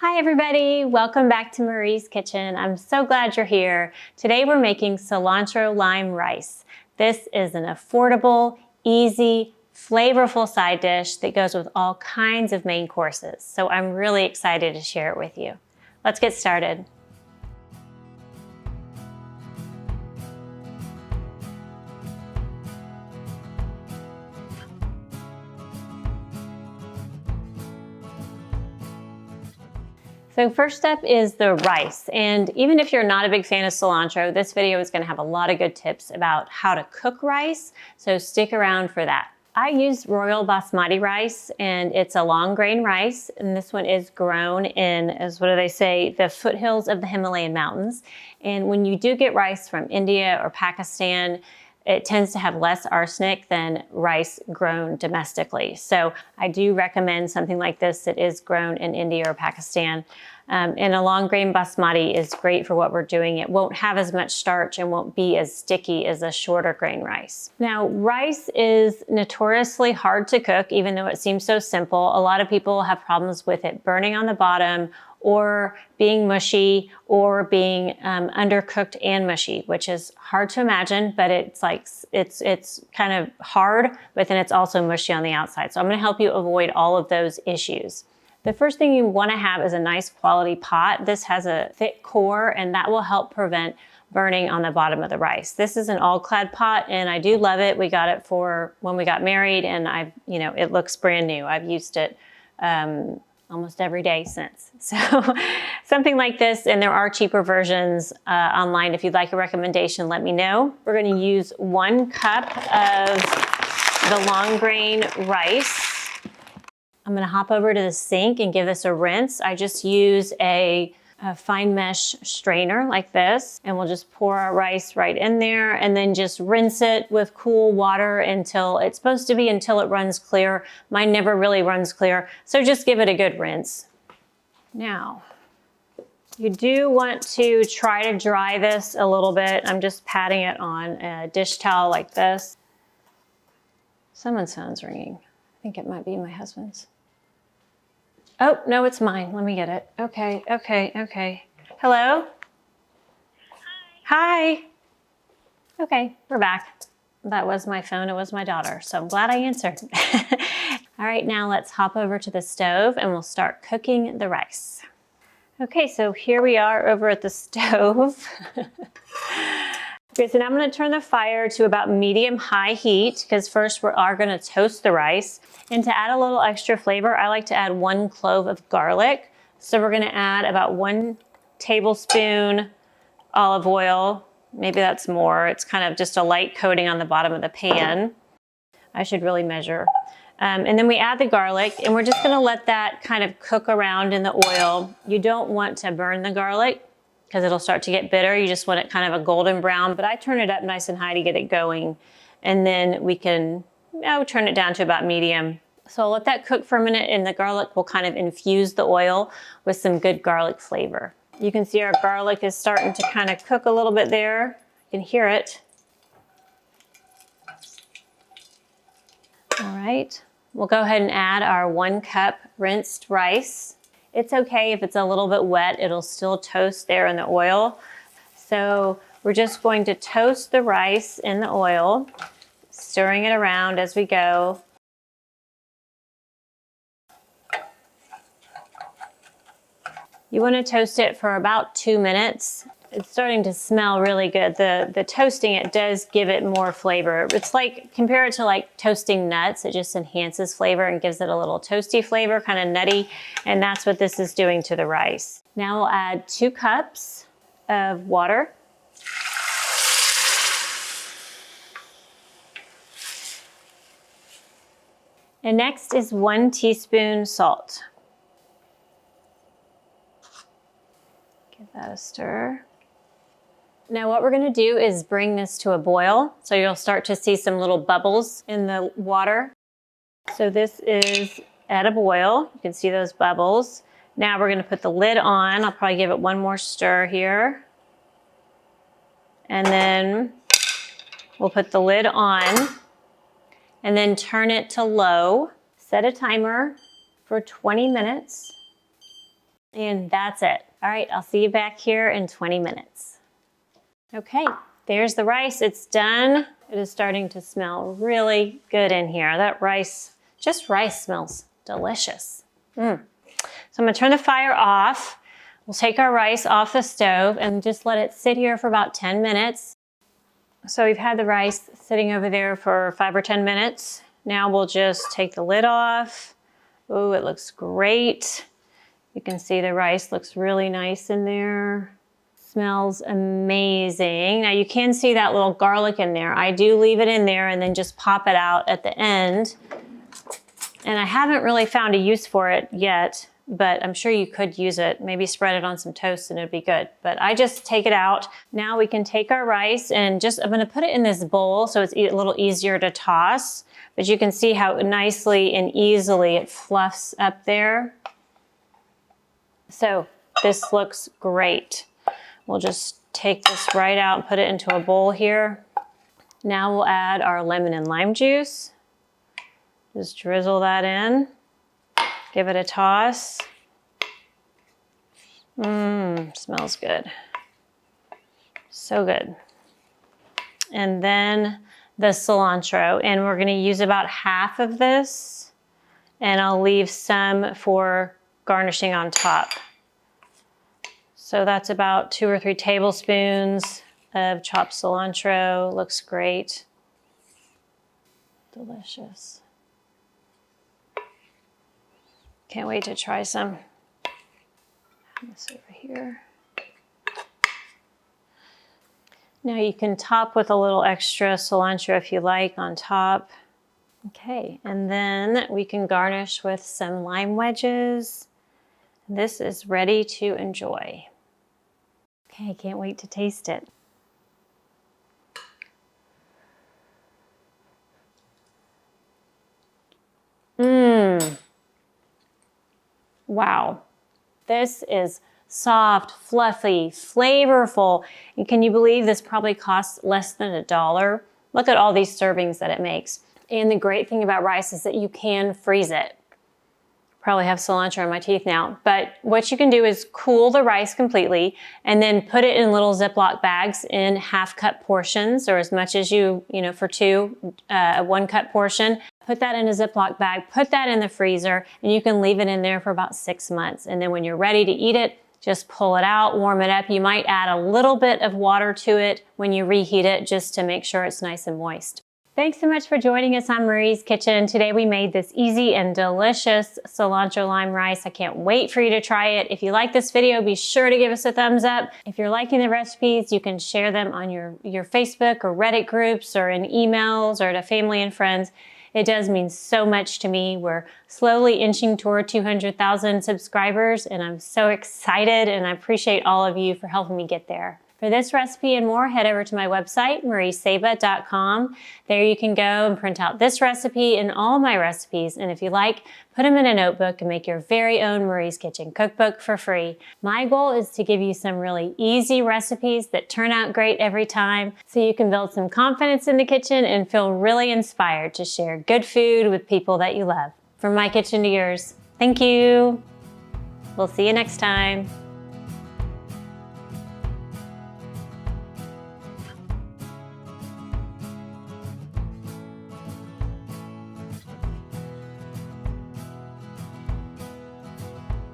Hi everybody, welcome back to Marie's Kitchen. I'm so glad you're here. Today we're making cilantro lime rice. This is an affordable, easy, flavorful side dish that goes with all kinds of main courses. So I'm really excited to share it with you. Let's get started. So first up is the rice. And even if you're not a big fan of cilantro, this video is going to have a lot of good tips about how to cook rice. So stick around for that. I use royal basmati rice, and it's a long grain rice. And this one is grown in, what do they say, the foothills of the Himalayan mountains. And when you do get rice from India or Pakistan, it tends to have less arsenic than rice grown domestically. So I do recommend something like this that is grown in India or Pakistan. And a long grain basmati is great for what we're doing. It won't have as much starch and won't be as sticky as a shorter grain rice. Now, rice is notoriously hard to cook, even though it seems so simple. A lot of people have problems with it burning on the bottom, or being mushy, or being undercooked and mushy, which is hard to imagine, but it's kind of hard, but then it's also mushy on the outside. So I'm gonna help you avoid all of those issues. The first thing you wanna have is a nice quality pot. This has a thick core, and that will help prevent burning on the bottom of the rice. This is an all Clad pot, and I do love it. We got it for when we got married, and it looks brand new. I've used it almost every day since. So something like this, and there are cheaper versions online. If you'd like a recommendation, let me know. We're gonna use 1 cup of the long grain rice. I'm gonna hop over to the sink and give this a rinse. I just use a fine mesh strainer like this, and we'll just pour our rice right in there and then just rinse it with cool water until it's supposed to be until it runs clear. Mine never really runs clear, so just give it a good rinse. Now, you do want to try to dry this a little bit. I'm just patting it on a dish towel like this. Someone's phone's ringing. I think it might be my husband's. Oh, no, it's mine. Let me get it. Okay. Hello? Hi. Okay, we're back. That was my phone. It was my daughter, so I'm glad I answered. All right, now let's hop over to the stove and we'll start cooking the rice. Okay, so here we are over at the stove. Okay, so now I'm gonna turn the fire to about medium-high heat, because first we are gonna toast the rice. And to add a little extra flavor, I like to add 1 clove of garlic. So we're gonna add about 1 tablespoon olive oil. Maybe that's more. It's kind of just a light coating on the bottom of the pan. I should really measure. And then we add the garlic, and we're just gonna let that kind of cook around in the oil. You don't want to burn the garlic, because it'll start to get bitter. You just want it kind of a golden brown, but I turn it up nice and high to get it going. And then we can turn it down to about medium. So I'll let that cook for a minute, and the garlic will kind of infuse the oil with some good garlic flavor. You can see our garlic is starting to kind of cook a little bit there. You can hear it. All right, we'll go ahead and add our 1 cup rinsed rice. It's okay if it's a little bit wet, it'll still toast there in the oil. So we're just going to toast the rice in the oil, stirring it around as we go. You want to toast it for about 2 minutes. It's starting to smell really good. The toasting, it does give it more flavor. It's like, compare it to like toasting nuts. It just enhances flavor and gives it a little toasty flavor, kind of nutty. And that's what this is doing to the rice. Now we'll add 2 cups of water. And next is 1 teaspoon salt. Give that a stir. Now what we're gonna do is bring this to a boil. So you'll start to see some little bubbles in the water. So this is at a boil. You can see those bubbles. Now we're gonna put the lid on. I'll probably give it 1 more stir here. And then we'll put the lid on and then turn it to low. Set a timer for 20 minutes. And that's it. All right, I'll see you back here in 20 minutes. Okay, there's the rice. It's done. It is starting to smell really good in here. That rice, just rice smells delicious. So I'm gonna turn the fire off. We'll take our rice off the stove and just let it sit here for about 10 minutes. So we've had the rice sitting over there for 5 or 10 minutes. Now we'll just take the lid off. Oh, it looks great. You can see the rice looks really nice in there. Smells amazing. Now you can see that little garlic in there. I do leave it in there and then just pop it out at the end. And I haven't really found a use for it yet, but I'm sure you could use it. Maybe spread it on some toast and it'd be good. But I just take it out. Now we can take our rice and I'm gonna put it in this bowl so it's a little easier to toss. But you can see how nicely and easily it fluffs up there. So this looks great. We'll just take this right out and put it into a bowl here. Now we'll add our lemon and lime juice. Just drizzle that in. Give it a toss. Smells good. So good. And then the cilantro, and we're gonna use about half of this, and I'll leave some for garnishing on top. So that's about 2 or 3 tablespoons of chopped cilantro. Looks great. Delicious. Can't wait to try some. This over here. Now you can top with a little extra cilantro if you like on top. Okay, and then we can garnish with some lime wedges. This is ready to enjoy. Okay, can't wait to taste it. Wow. This is soft, fluffy, flavorful. And can you believe this probably costs less than $1? Look at all these servings that it makes. And the great thing about rice is that you can freeze it. Probably have cilantro in my teeth now. But what you can do is cool the rice completely and then put it in little Ziploc bags in half-cup portions, or as much as you for two, a 1-cup portion. Put that in a Ziploc bag, put that in the freezer, and you can leave it in there for about 6 months. And then when you're ready to eat it, just pull it out, warm it up. You might add a little bit of water to it when you reheat it just to make sure it's nice and moist. Thanks so much for joining us on Marie's Kitchen. Today we made this easy and delicious cilantro lime rice. I can't wait for you to try it. If you like this video, be sure to give us a thumbs up. If you're liking the recipes, you can share them on your Facebook or Reddit groups or in emails or to family and friends. It does mean so much to me. We're slowly inching toward 200,000 subscribers, and I'm so excited, and I appreciate all of you for helping me get there. For this recipe and more, head over to my website, mariesaba.com. There you can go and print out this recipe and all my recipes, and if you like, put them in a notebook and make your very own Marie's Kitchen cookbook for free. My goal is to give you some really easy recipes that turn out great every time, so you can build some confidence in the kitchen and feel really inspired to share good food with people that you love. From my kitchen to yours, thank you. We'll see you next time.